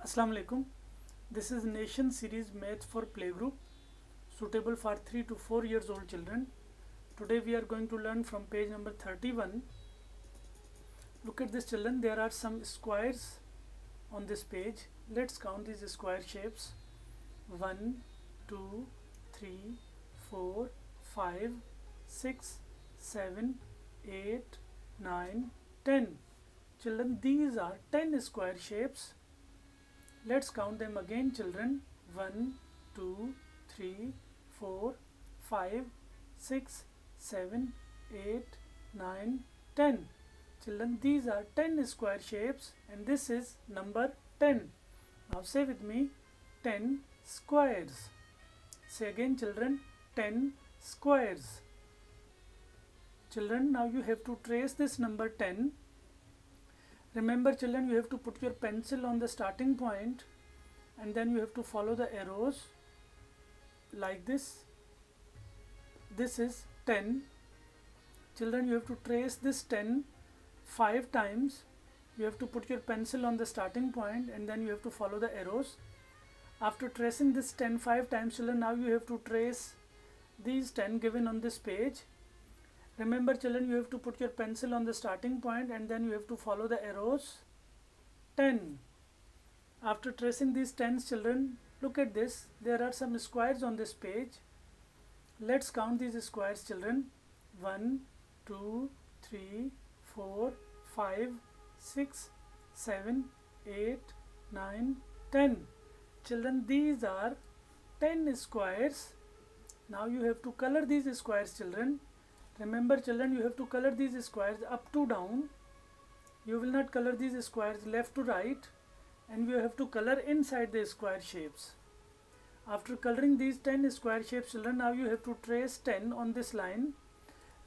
Assalamu alaikum. This is Nation Series Math for Playgroup, suitable for 3 to 4 years old children. Today we are going to learn from page number 31. Look at this, children. There are some squares on this page. Let's count these square shapes. 1, 2, 3, 4, 5, 6, 7, 8, 9, 10. Children, these are 10 square shapes. Let's count them again, children. 1, 2, 3, 4, 5, 6, 7, 8, 9, 10. Children, these are 10 square shapes and this is number 10. Now say with me, 10 squares. Say again, children, 10 squares. Children, now you have to trace this number 10. Remember, children, you have to put your pencil on the starting point and then you have to follow the arrows like this. This is 10. Children, you have to trace this 10 5 times. You have to put your pencil on the starting point and then you have to follow the arrows. After tracing this 10 5 times, children, now you have to trace these 10 given on this page. Remember, children, you have to put your pencil on the starting point and then you have to follow the arrows. 10. After tracing these 10, children, look at this. There are some squares on this page. Let's count these squares, children. 1, 2, 3, 4, 5, 6, 7, 8, 9, 10. Children, these are 10 squares. Now you have to color these squares, children. Remember, children, you have to color these squares up to down. You will not color these squares left to right, and you have to color inside the square shapes. After coloring these 10 square shapes, children, now you have to trace 10 on this line.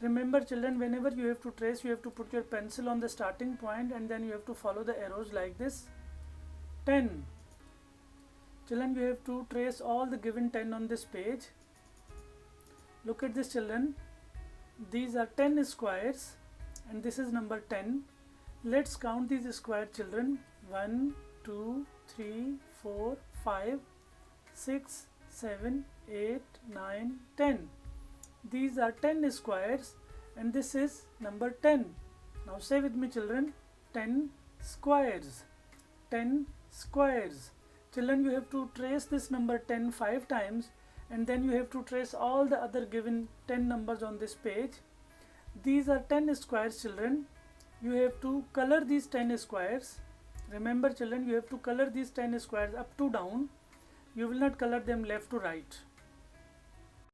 Remember, children, whenever you have to trace, you have to put your pencil on the starting point and then you have to follow the arrows like this. 10. Children, you have to trace all the given 10 on this page. Look at this, children. These are 10 squares and this is number 10. Let's count these square, children. 1, 2, 3, 4, 5, 6, 7, 8, 9, 10. These are 10 squares and this is number 10. Now say with me, children, 10 squares. 10 squares. Children, you have to trace this number 10 5 times and then you have to trace all the other given 10 numbers on this page. These are 10 squares, children. You have to color these 10 squares. Remember, children, you have to color these 10 squares up to down. You will not color them left to right.